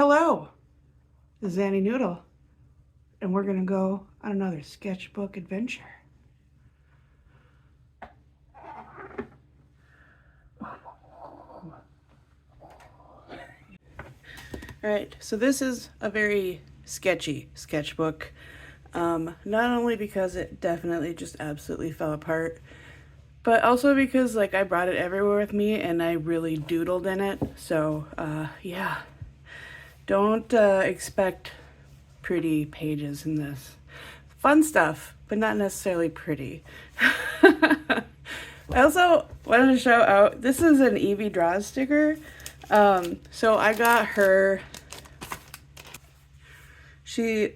Hello, this is Annie Noodle, and we're gonna go on another sketchbook adventure. Alright, so this is a very sketchy sketchbook. Not only because it definitely just absolutely fell apart, but also because like I brought it everywhere with me and I really doodled in it. So yeah, don't expect pretty pages in this. Fun stuff, but not necessarily pretty. I also wanted to shout out, this is an Evie Draws sticker. So I got her, she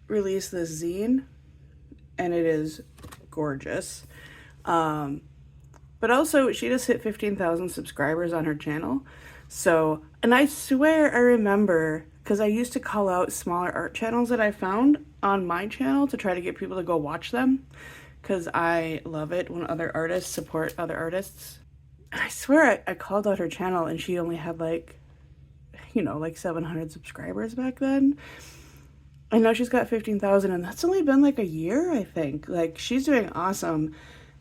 released this zine and it is gorgeous. But also she just hit 15,000 subscribers on her channel. So, and I swear I remember, because I used to call out smaller art channels that I found on my channel to try to get people to go watch them, because I love it when other artists support other artists. And I swear I called out her channel and she only had like, you know, like 700 subscribers back then. And now she's got 15,000 and that's only been like a year, I think. Like, she's doing awesome.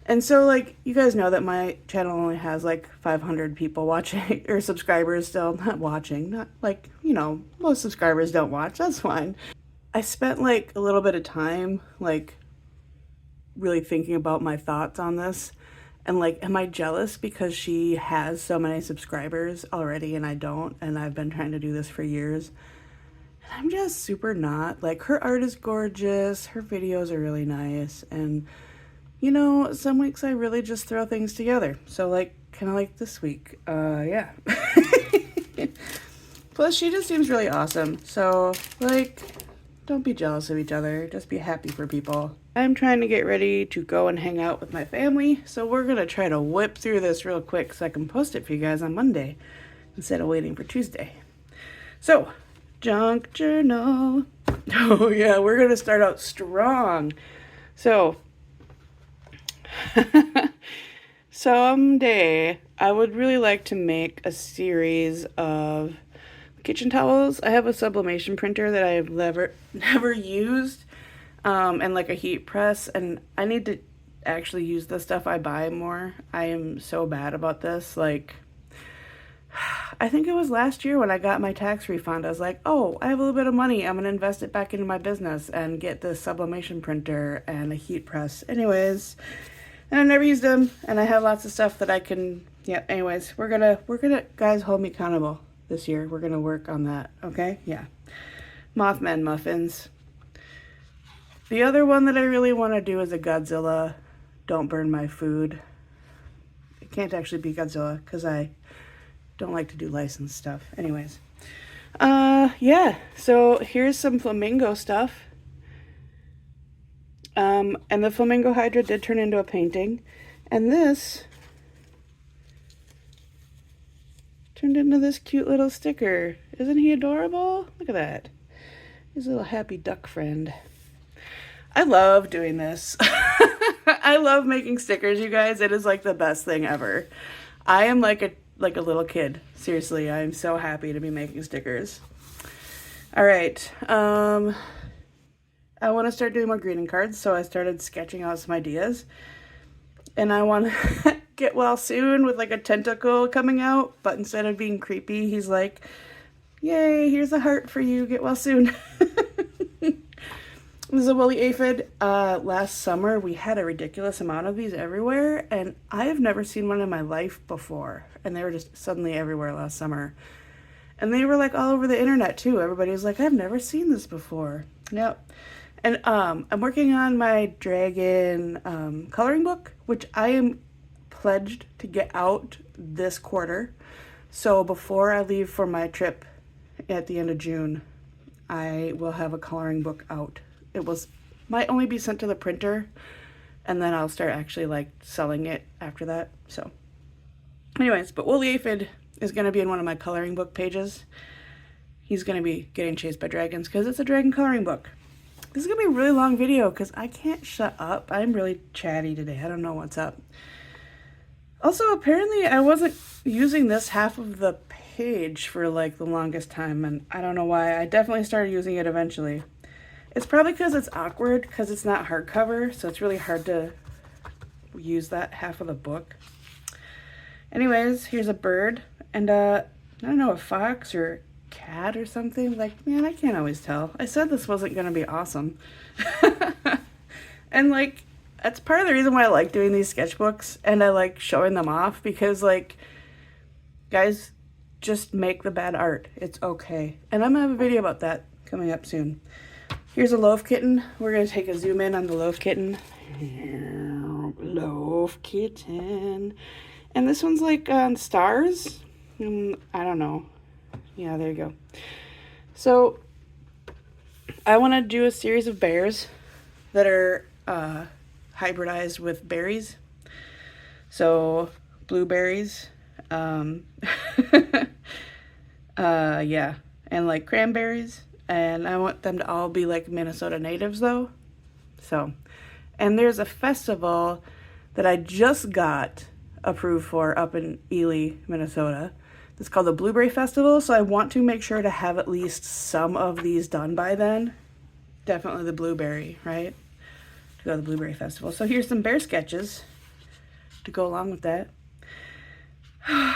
And so, like, you guys know that my channel only has, like, 500 people watching, or subscribers still, not watching, not, like, you know, most subscribers don't watch, that's fine. I spent, like, a little bit of time, like, really thinking about my thoughts on this, and, like, am I jealous because she has so many subscribers already and I don't, and I've been trying to do this for years? And I'm just super not. Like, her art is gorgeous, her videos are really nice, and you know, some weeks I really just throw things together. So like, kind of like this week, yeah. Plus she just seems really awesome. So like, don't be jealous of each other. Just be happy for people. I'm trying to get ready to go and hang out with my family. So we're gonna try to whip through this real quick so I can post it for you guys on Monday instead of waiting for Tuesday. So, junk journal. Oh yeah, we're gonna start out strong. So, someday I would really like to make a series of kitchen towels. I have a sublimation printer that I've never used, and like a heat press, and I need to actually use the stuff I buy more. I am so bad about this. Like, I think it was last year when I got my tax refund, I was like, oh, I have a little bit of money, I'm gonna invest it back into my business and get this sublimation printer and a heat press. Anyways, and I never used them, and I have lots of stuff that I can, yeah, anyways, we're gonna, guys, hold me accountable this year. We're gonna work on that, okay? Yeah. Mothman muffins. The other one that I really want to do is a Godzilla, don't burn my food. It can't actually be Godzilla, because I don't like to do licensed stuff. Anyways. Yeah, so here's some flamingo stuff. And the flamingo hydra did turn into a painting. And this turned into this cute little sticker. Isn't he adorable? Look at that. His little happy duck friend. I love doing this. I love making stickers, you guys. It is like the best thing ever. I am like a little kid. Seriously, I'm so happy to be making stickers. All right. I want to start doing more greeting cards, so I started sketching out some ideas. And I want to get well soon with like a tentacle coming out, but instead of being creepy, he's like, yay, here's a heart for you, get well soon. This is a woolly aphid. Last summer, we had a ridiculous amount of these everywhere, and I have never seen one in my life before. And they were just suddenly everywhere last summer. And they were like all over the internet too. Everybody was like, I've never seen this before. Yep. And I'm working on my dragon coloring book, which I am pledged to get out this quarter. So before I leave for my trip at the end of June, I will have a coloring book out. It might only be sent to the printer, and then I'll start actually like selling it after that. So anyways, but woolly aphid is going to be in one of my coloring book pages. He's going to be getting chased by dragons because it's a dragon coloring book. This is going to be a really long video because I can't shut up. I'm really chatty today. I don't know what's up. Also, apparently I wasn't using this half of the page for like the longest time, and I don't know why. I definitely started using it eventually. It's probably because it's awkward, because it's not hardcover, so it's really hard to use that half of the book. Anyways, here's a bird, and I don't know, a fox or a cat or something. Like, man, I can't always tell. I said this wasn't going to be awesome. And like, that's part of the reason why I like doing these sketchbooks, and I like showing them off, because like, guys, just make the bad art. It's okay. And I'm gonna have a video about that coming up soon. Here's a loaf kitten. We're gonna take a zoom in on the loaf kitten. Loaf kitten. And this one's like on stars. I don't know. Yeah, there you go. So I want to do a series of bears that are hybridized with berries. So blueberries, yeah, and like cranberries, and I want them to all be like Minnesota natives though. So, and there's a festival that I just got approved for up in Ely, Minnesota. It's called the Blueberry Festival, so I want to make sure to have at least some of these done by then. Definitely the blueberry, right? To go to the Blueberry Festival. So here's some bear sketches to go along with that. I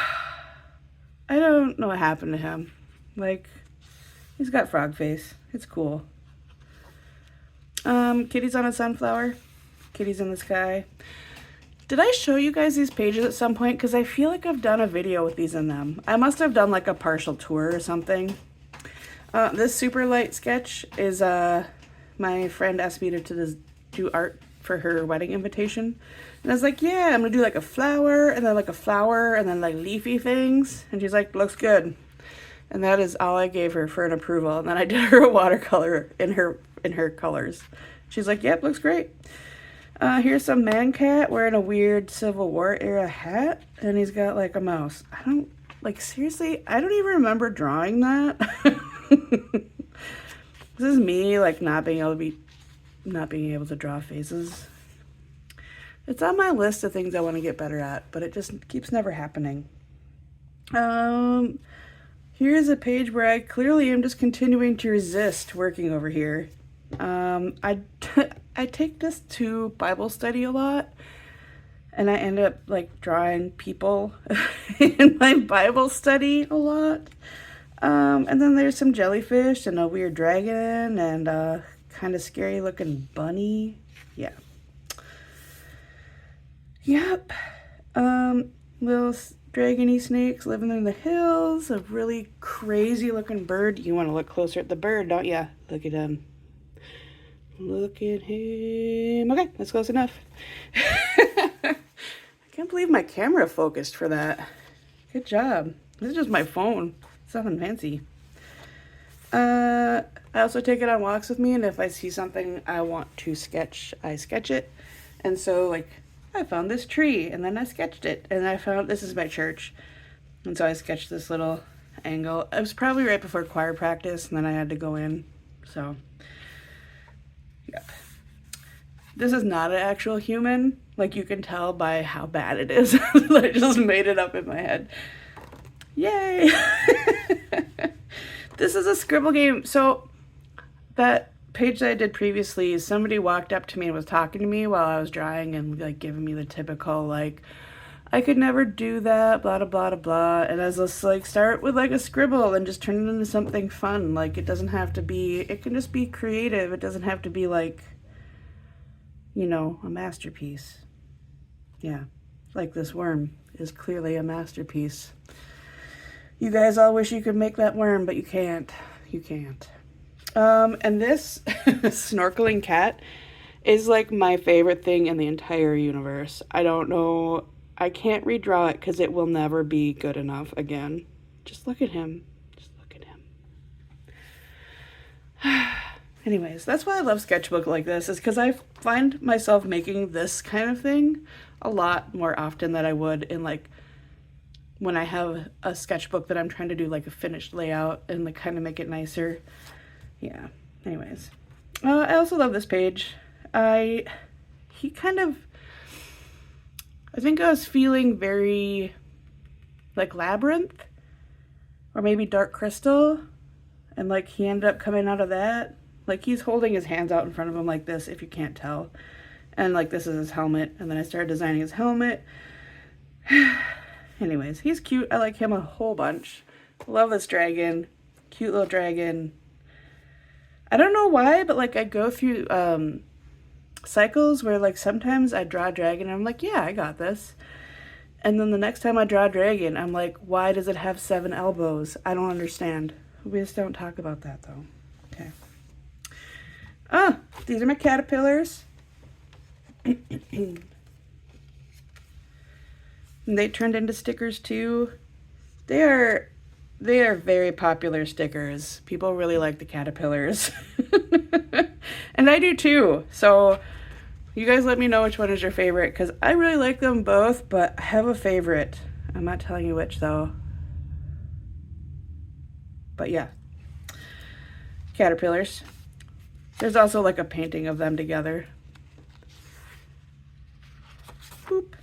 don't know what happened to him. Like, he's got frog face. It's cool. Kitty's on a sunflower. Kitty's in the sky. Did I show you guys these pages at some point? Because I feel like I've done a video with these in them. I must have done like a partial tour or something. This super light sketch is my friend asked me to do art for her wedding invitation. And I was like, yeah, I'm gonna do like a flower, and then like a flower, and then like leafy things. And she's like, looks good. And that is all I gave her for an approval. And then I did her a watercolor in her colors. She's like, yep, looks great. Here's some man cat wearing a weird Civil War era hat, and he's got like a mouse. I don't, like, seriously, I don't even remember drawing that. This is me like not being able to draw faces. It's on my list of things I want to get better at, but it just keeps never happening. Here's a page where I clearly am just continuing to resist working over here. I take this to Bible study a lot, and I end up like drawing people in my Bible study a lot. And then there's some jellyfish and a weird dragon and a kind of scary looking bunny. Yeah. Yep. Little dragony snakes living in the hills. A really crazy looking bird. You want to look closer at the bird, don't you? Look at him. Look at him. Okay, that's close enough. I can't believe my camera focused for that. Good job. This is just my phone. It's nothing fancy. I also take it on walks with me, and if I see something I want to sketch, I sketch it. And so, like, I found this tree, and then I sketched it. And I found, this is my church. And so I sketched this little angle. It was probably right before choir practice, and then I had to go in. So, yep. This is not an actual human. Like, you can tell by how bad it is. I just made it up in my head. Yay! This is a scribble game. So, that page that I did previously, somebody walked up to me and was talking to me while I was drawing and like giving me the typical like, I could never do that, blah, blah, blah, blah. And I was just like, start with like a scribble and just turn it into something fun. Like, it doesn't have to be, it can just be creative. It doesn't have to be like, you know, a masterpiece. Yeah, like this worm is clearly a masterpiece. You guys all wish you could make that worm, but you can't. You can't. And this snorkeling cat is like my favorite thing in the entire universe. I don't know. I can't redraw it because it will never be good enough again. Just look at him. Just look at him. Anyways, that's why I love sketchbook like this, is because I find myself making this kind of thing a lot more often than I would in like when I have a sketchbook that I'm trying to do like a finished layout and like kind of make it nicer. Yeah, anyways. I also love this page. I think I was feeling very like Labyrinth. or maybe dark crystal, and like he ended up coming out of that. Like he's holding his hands out in front of him like this, if you can't tell. And like this is his helmet, and then I started designing his helmet. Anyways, he's cute. I like him a whole bunch. Love this dragon. Cute little dragon. I don't know why, but like I go through cycles where like sometimes I draw a dragon and I'm like, yeah, I got this. And then the next time I draw a dragon, I'm like, why does it have 7 elbows? I don't understand. We just don't talk about that though. Okay. Ah, these are my caterpillars. And they turned into stickers too. They are very popular stickers. People really like the caterpillars. And I do too. So you guys let me know which one is your favorite, because I really like them both, but I have a favorite. I'm not telling you which though. But yeah. Caterpillars. There's also like a painting of them together. Boop.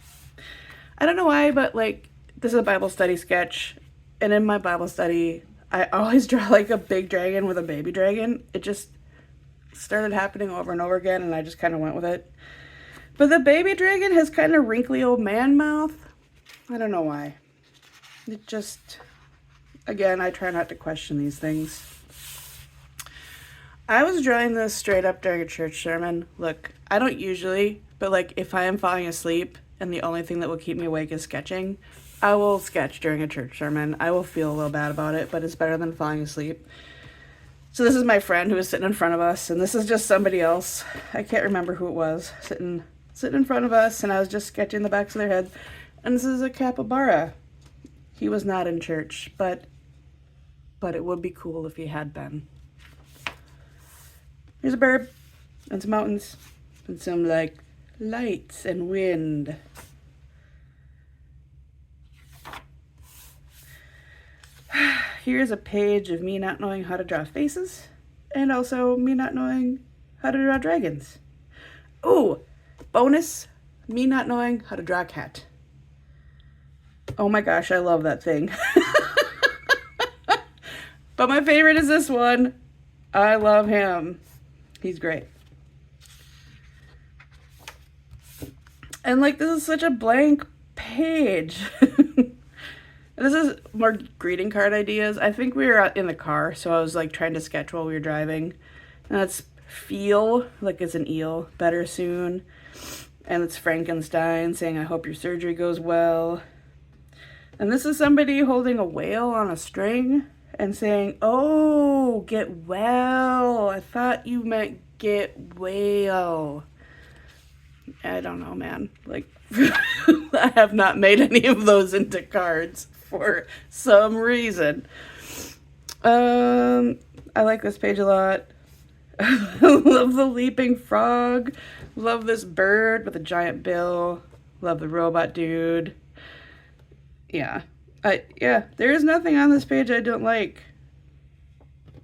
I don't know why, but like this is a Bible study sketch, and in my Bible study I always draw like a big dragon with a baby dragon. It just started happening over and over again, and I just kind of went with it. But the baby dragon has kind of wrinkly old man mouth. I don't know why. It just, again, I try not to question these things. I was drawing this straight up during a church sermon. Look, I don't usually, but like if I am falling asleep and the only thing that will keep me awake is sketching, I will sketch during a church sermon. I will feel a little bad about it, but it's better than falling asleep. So this is my friend who was sitting in front of us, and this is just somebody else. I can't remember who it was, sitting in front of us, and I was just sketching the backs of their heads. And this is a capybara. He was not in church, but it would be cool if he had been. Here's a bird, and some mountains, and some like lights and wind. Here's a page of me not knowing how to draw faces, and also me not knowing how to draw dragons. Ooh, bonus, me not knowing how to draw a cat. Oh my gosh, I love that thing. But my favorite is this one. I love him. He's great. And like, this is such a blank page. This is more greeting card ideas. I think we were in the car, so I was like trying to sketch while we were driving. And that's feel, like it's an eel, better soon. And it's Frankenstein saying, I hope your surgery goes well. And this is somebody holding a whale on a string and saying, oh, get well. I thought you meant get whale. I don't know, man. Like, I have not made any of those into cards for some reason. I like this page a lot. Love the leaping frog. Love this bird with a giant bill. Love the robot dude. Yeah. There is nothing on this page I don't like.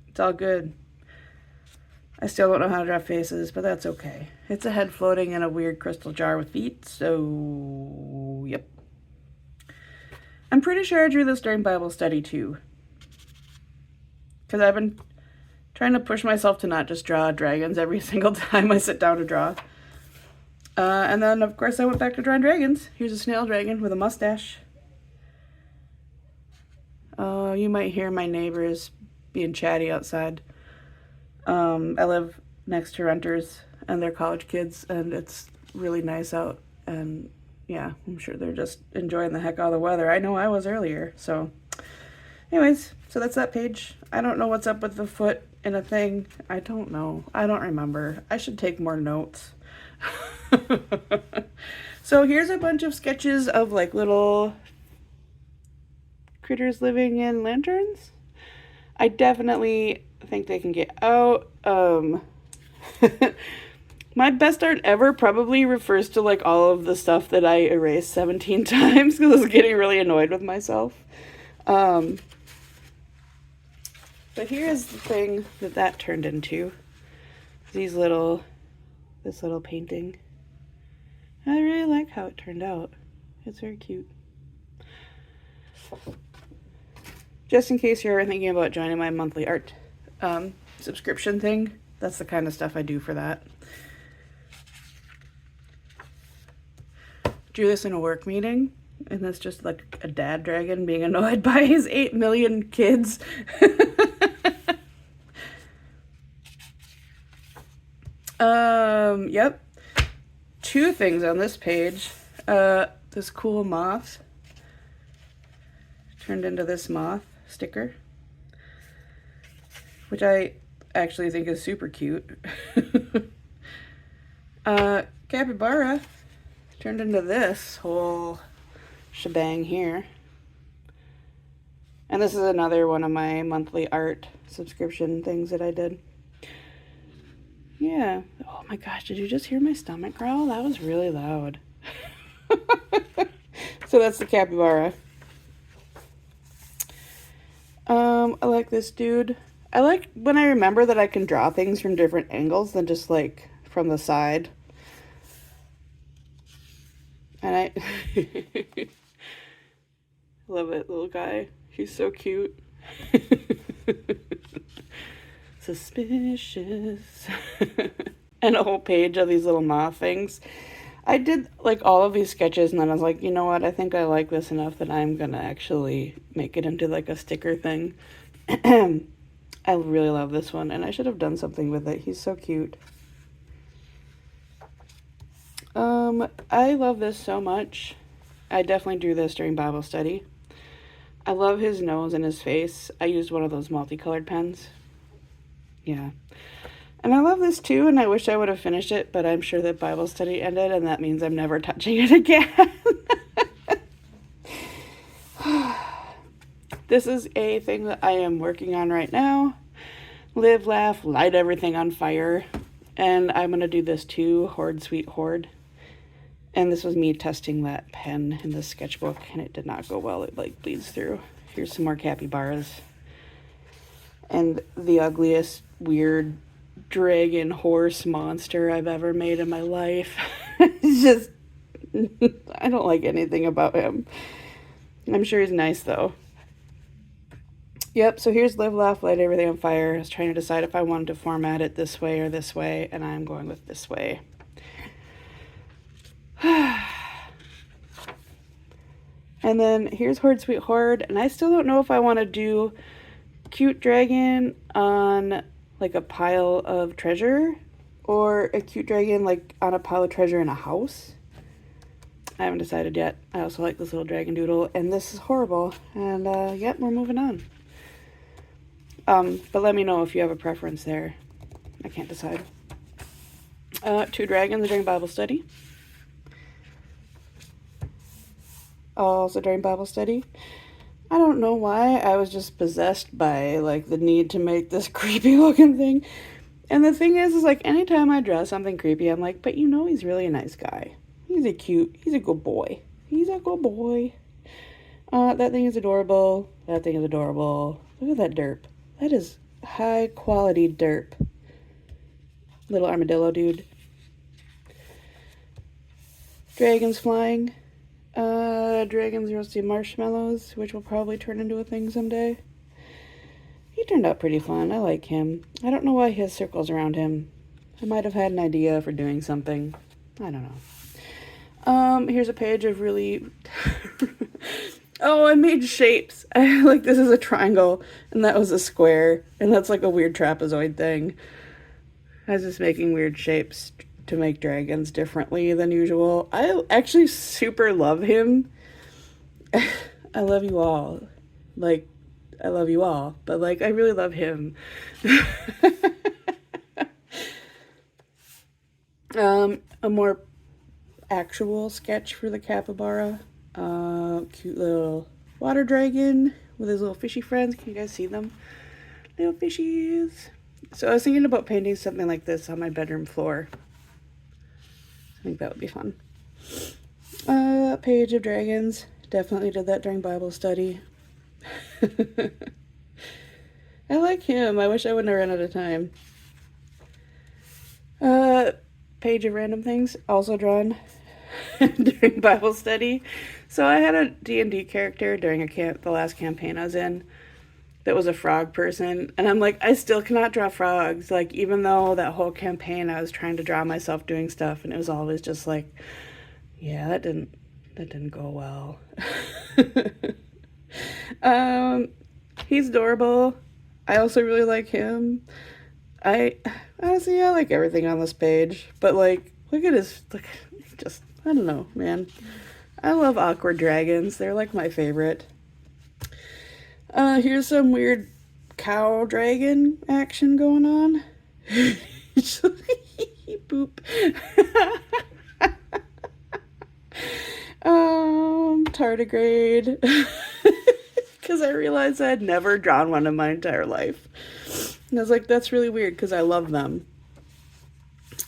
It's all good. I still don't know how to draw faces, but that's okay. It's a head floating in a weird crystal jar with feet, so yep. I'm pretty sure I drew this during Bible study too, because I've been trying to push myself to not just draw dragons every single time I sit down to draw. And then, of course, I went back to drawing dragons. Here's a snail dragon with a mustache. You might hear my neighbors being chatty outside. I live next to renters and they're college kids, and it's really nice out, and yeah, I'm sure they're just enjoying the heck out of the weather. I know I was earlier. So anyways, so that's that page. I don't know what's up with the foot in a thing. I don't know. I don't remember. I should take more notes. So here's a bunch of sketches of like little critters living in lanterns. I definitely think they can get out. My best art ever probably refers to like all of the stuff that I erased 17 times because I was getting really annoyed with myself. But here's the thing that turned into. This little painting. I really like how it turned out. It's very cute. just in case you're thinking about joining my monthly art subscription thing, that's the kind of stuff I do for that. Drew this in a work meeting, and that's just like a dad dragon being annoyed by his 8 million kids. Yep. 2 things on this page. This cool moth turned into this moth sticker, which I actually think is super cute. Capybara turned into this whole shebang here. And this is another one of my monthly art subscription things that I did. Yeah. Oh my gosh, did you just hear my stomach growl? That was really loud. So that's the capybara. I like this dude. I like when I remember that I can draw things from different angles than just like from the side. And I love it, little guy. He's so cute. Suspicious. And a whole page of these little moth things. I did like all of these sketches and then I was like, you know what, I think I like this enough that I'm gonna actually make it into like a sticker thing. I really love this one and I should have done something with it. He's so cute. I love this so much. I definitely drew this during Bible study. I love his nose and his face. I used one of those multicolored pens. Yeah. And I love this too, and I wish I would have finished it, but I'm sure that Bible study ended, and that means I'm never touching it again. This is a thing that I am working on right now. Live, laugh, light everything on fire. And I'm going to do this too, Hoard, Sweet Hoard. And this was me testing that pen in the sketchbook, and it did not go well. It like bleeds through. Here's some more capybaras. And the ugliest, weird dragon horse monster I've ever made in my life. It's just, I don't like anything about him. I'm sure he's nice though. Yep, so here's Live, Laugh, Light Everything on Fire. I was trying to decide if I wanted to format it this way or this way, and I'm going with this way. And then here's Hoard, Sweet Hoard, and I still don't know if I want to do cute dragon on like a pile of treasure or a cute dragon like on a pile of treasure in a house. I haven't decided yet. I also like this little dragon doodle, and this is horrible. And yep, we're moving on. But let me know if you have a preference there. I can't decide. 2 dragons during Bible study. Also during Bible study. I don't know why. I was just possessed by like the need to make this creepy looking thing. And the thing is like anytime I draw something creepy, I'm like, but you know he's really a nice guy. He's a good boy. He's a good boy. That thing is adorable. That thing is adorable. Look at that derp. That is high quality derp. Little armadillo dude. Dragons flying. Dragons roasting marshmallows, which will probably turn into a thing someday. He turned out pretty fun. I like him. I don't know why he has circles around him. I might have had an idea for doing something. I don't know. Here's a page of really... Oh, I made shapes. Like this is a triangle, and that was a square, and that's like a weird trapezoid thing. I was just making weird shapes to make dragons differently than usual. I actually super love him. I love you all. Like, I love you all, but like, I really love him. A more actual sketch for the capybara. Cute little water dragon with his little fishy friends. Can you guys see them? Little fishies. So I was thinking about painting something like this on my bedroom floor. I think that would be fun. Page of dragons. Definitely did that during Bible study. I like him. I wish I wouldn't have run out of time. Page of random things. Also drawn during Bible study. So I had a D&D character during the last campaign I was in. that was a frog person. And I'm like, I still cannot draw frogs. Like, even though that whole campaign I was trying to draw myself doing stuff, and it was always just like, yeah, that didn't go well. um, he's adorable. I also really like him. I honestly, I like everything on this page, but like, look at his, like, just, I don't know, man. I love awkward dragons. They're like my favorite. Here's some weird cow dragon action going on. Boop. Tardigrade. Because I realized I had never drawn one in my entire life. And I was like, that's really weird because I love them.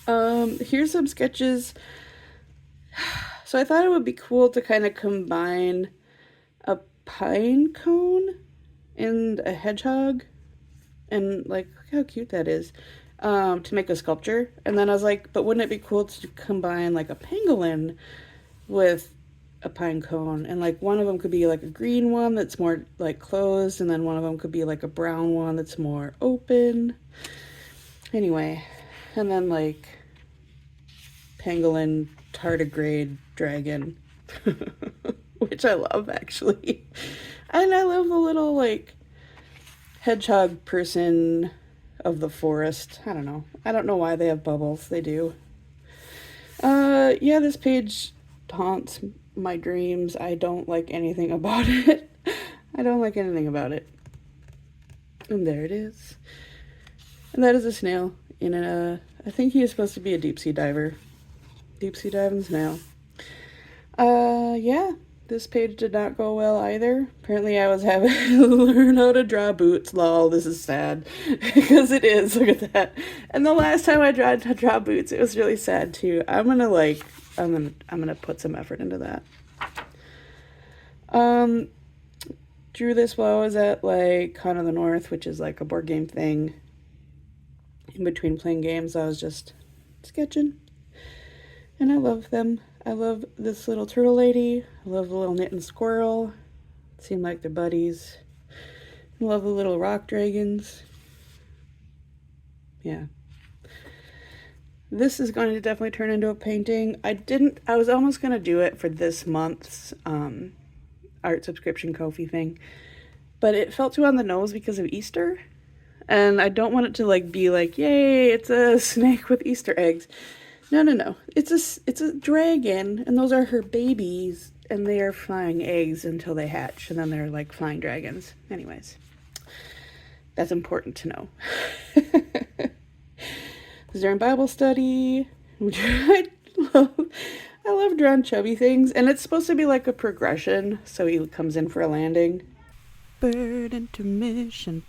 Here's some sketches. So I thought it would be cool to kind of combine a pine cone and a hedgehog. And like, look how cute that is. To make a sculpture. And then I was like, but wouldn't it be cool to combine like a pangolin with a pine cone? And like one of them could be like a green one that's more like closed, and then one of them could be like a brown one that's more open. Anyway, and then like pangolin tardigrade dragon, which I love actually. And I love the little like hedgehog person of the forest. I don't know. I don't know why they have bubbles. They do. Yeah, this page haunts my dreams. I don't like anything about it. I don't like anything about it. And there it is. And that is a snail in a, I think he is supposed to be a deep sea diver. Deep sea diving snail. Yeah, this page did not go well either. Apparently I was having to learn how to draw boots. Lol, this is sad. Because it is, look at that. And the last time I tried to draw boots, it was really sad too. I'm gonna put some effort into that. Drew this while I was at like Con of the North, which is like a board game thing. In between playing games, I was just sketching. And I love them. I love this little turtle lady. I love the little knitting squirrel. Seem like they're buddies. I love the little rock dragons. Yeah. This is going to definitely turn into a painting. I was almost going to do it for this month's art subscription Ko-fi thing, but it felt too on the nose because of Easter, and I don't want it to like be like, yay, it's a snake with Easter eggs. No. It's a dragon, and those are her babies, and they are flying eggs until they hatch, and then they're like flying dragons. Anyways, that's important to know. During Bible study, which I love drawing chubby things, and it's supposed to be like a progression, so he comes in for a landing. Bird intermission.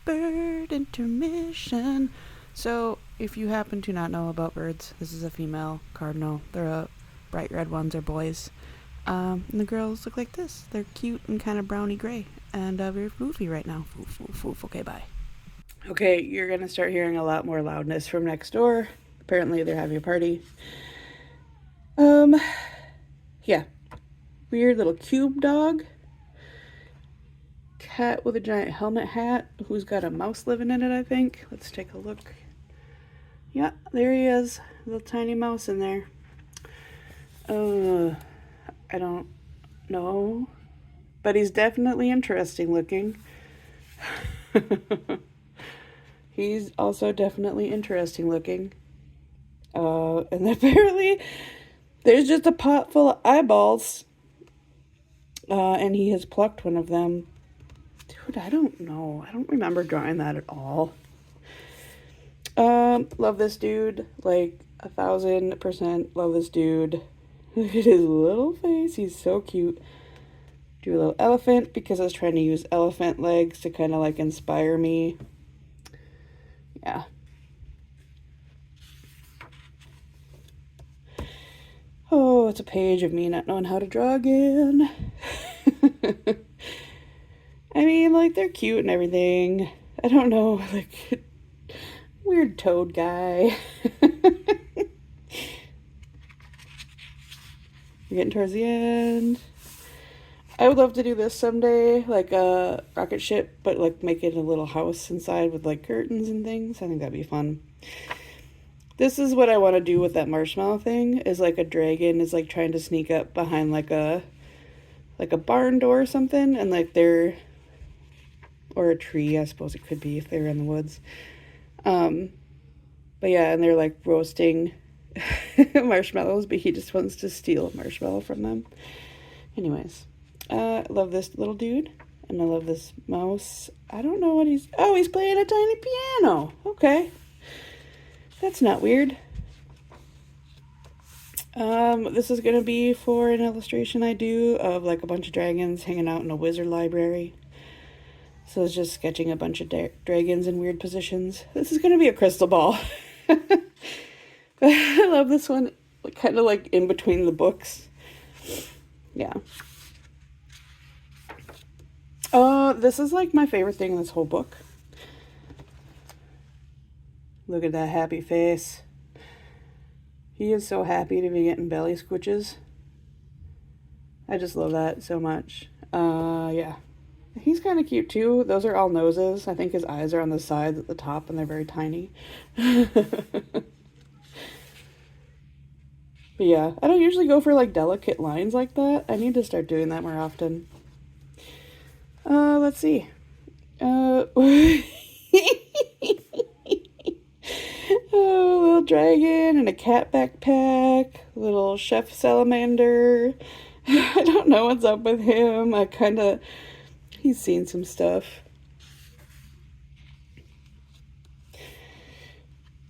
So, if you happen to not know about birds, this is a female cardinal. They're bright red ones are boys. And the girls look like this. They're cute and kind of browny gray, and very foofy right now. Foof. Okay, bye. Okay, you're gonna start hearing a lot more loudness from next door. Apparently they're having a party. Yeah. Weird little cube dog. Cat with a giant helmet hat who's got a mouse living in it, I think. Let's take a look. Yeah, there he is. Little tiny mouse in there. I don't know. But he's definitely interesting looking. He's also definitely interesting looking. And apparently there's just a pot full of eyeballs. And he has plucked one of them. Dude, I don't know. I don't remember drawing that at all. Love this dude. Like 1,000% love this dude. Look at his little face. He's so cute. Do a little elephant because I was trying to use elephant legs to kind of like inspire me. Yeah. Oh, it's a page of me not knowing how to draw again. I mean, like, they're cute and everything. I don't know, like, weird toad guy. We're getting towards the end. I would love to do this someday, like a rocket ship, but like make it a little house inside with like curtains and things. I think that'd be fun. This is what I want to do with that marshmallow thing, is like a dragon is like trying to sneak up behind like a barn door or something, and like they're, or a tree, I suppose it could be if they were in the woods. Um, but yeah, and they're like roasting marshmallows, but he just wants to steal a marshmallow from them. Anyways, I love this little dude, and I love this mouse. I don't know what he's, oh, he's playing a tiny piano. Okay. That's not weird. This is gonna be for an illustration I do of like a bunch of dragons hanging out in a wizard library. So it's just sketching a bunch of dragons in weird positions. This is gonna be a crystal ball. I love this one, kind of like in between the books. Yeah. This is like my favorite thing in this whole book. Look at that happy face. He is so happy to be getting belly squitches. I just love that so much. Yeah. He's kind of cute too. Those are all noses. I think his eyes are on the sides at the top and they're very tiny. But yeah, I don't usually go for like delicate lines like that. I need to start doing that more often. Let's see. Oh, little dragon and a cat backpack, little chef salamander. I don't know what's up with him. He's seen some stuff.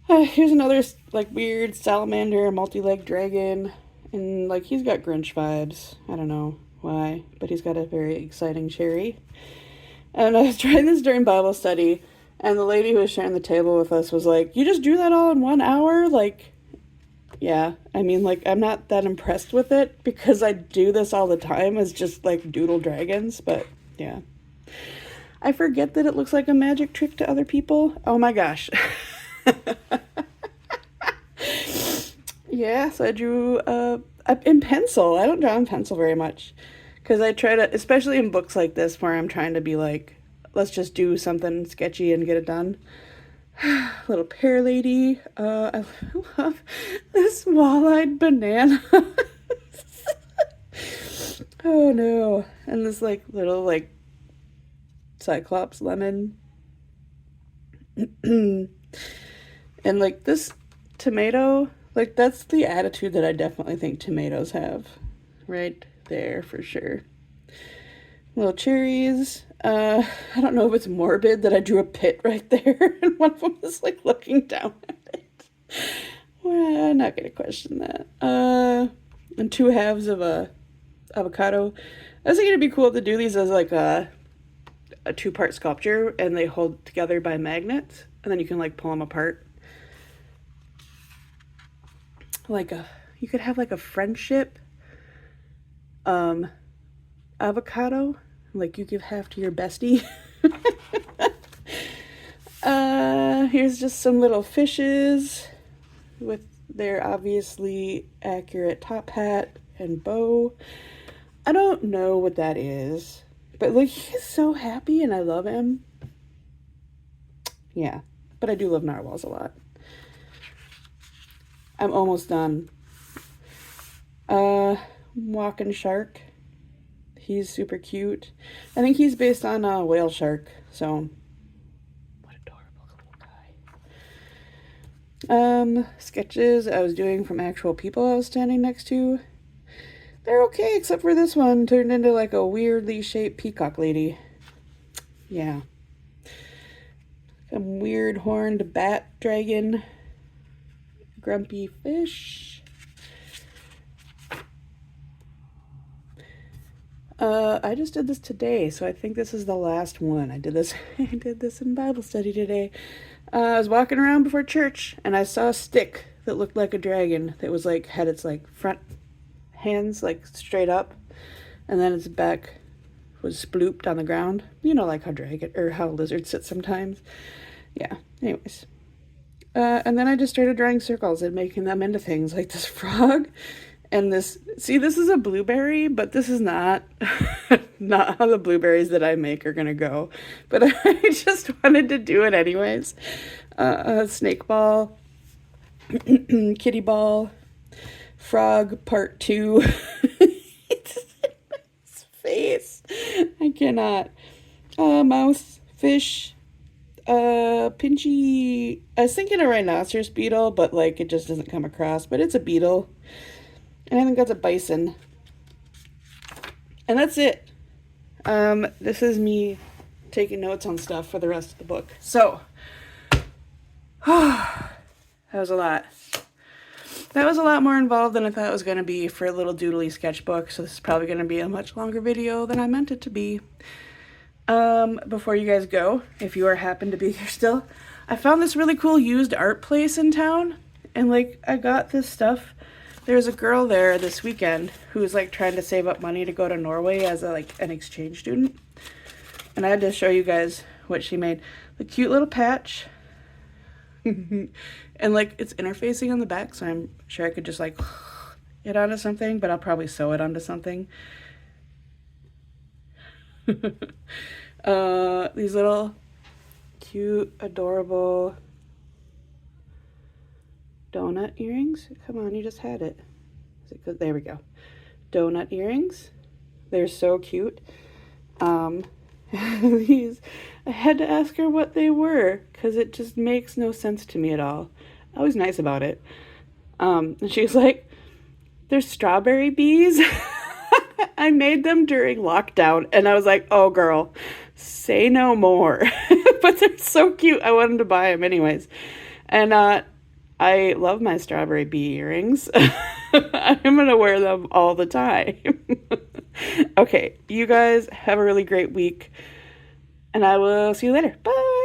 Here's another like weird salamander, multi-legged dragon, and like he's got Grinch vibes. I don't know why, but he's got a very exciting cherry. And I was trying this during Bible study, and the lady who was sharing the table with us was like, "You just do that all in 1 hour?" Like, yeah. I mean, like, I'm not that impressed with it because I do this all the time as just like doodle dragons, but yeah. I forget that it looks like a magic trick to other people. Oh my gosh. Yeah, so I drew in pencil. I don't draw in pencil very much because I try to, especially in books like this where I'm trying to be like, let's just do something sketchy and get it done. Little pear lady. I love this wall-eyed banana. Oh no. And this like little like Cyclops lemon. And like this tomato, like that's the attitude that I definitely think tomatoes have. Right there for sure. Little cherries. I don't know if it's morbid that I drew a pit right there and one of them is like looking down at it. Well, I'm not gonna question that. And 2 halves of a avocado. I was thinking it'd be cool to do these as like a 2-part sculpture and they hold together by magnets and then you can like pull them apart. Like you could have like a friendship avocado, like you give half to your bestie. Here's just some little fishes with their obviously accurate top hat and bow. I don't know what that is, but like he's so happy and I love him. Yeah, but I do love narwhals a lot. I'm almost done. Walking shark. He's super cute. I think he's based on a whale shark, so what adorable little guy. Sketches I was doing from actual people I was standing next to. They're okay, except for this one turned into like a weirdly shaped peacock lady. Yeah. Some weird horned bat dragon. Grumpy fish. I just did this today, so I think this is the last one. I did this in Bible study today. I was walking around before church and I saw a stick that looked like a dragon that was like had its like front hands like straight up and then its back was splooped on the ground. You know, like how dragon or how lizards sit sometimes. Yeah. Anyways. And then I just started drawing circles and making them into things like this frog And this, see, this is a blueberry, but this is not not how the blueberries that I make are gonna go. But I just wanted to do it anyways. Snake ball, kitty ball, frog part 2. It's in his face. I cannot. Mouse, fish, pinchy. I was thinking a rhinoceros beetle, but like it just doesn't come across. But it's a beetle. And I think that's a bison. And that's it. This is me taking notes on stuff for the rest of the book. So, that was a lot. That was a lot more involved than I thought it was going to be for a little doodly sketchbook. So this is probably going to be a much longer video than I meant it to be. Before you guys go, if you are happen to be here still, I found this really cool used art place in town. And like, I got this stuff. There's a girl there this weekend who's like trying to save up money to go to Norway as an exchange student. And I had to show you guys what she made. The cute little patch. And like it's interfacing on the back, so I'm sure I could just like it onto something, but I'll probably sew it onto something. These little cute, adorable donut earrings. Come on, you just had it. Is it good? There we go. Donut earrings. They're so cute. These, I had to ask her what they were because it just makes no sense to me at all. Always nice about it. And she was like, "They're strawberry bees." I made them during lockdown, and I was like, "Oh, girl, say no more." But they're so cute. I wanted to buy them anyways. And I love my strawberry bee earrings. I'm going to wear them all the time. Okay, you guys have a really great week, and I will see you later. Bye.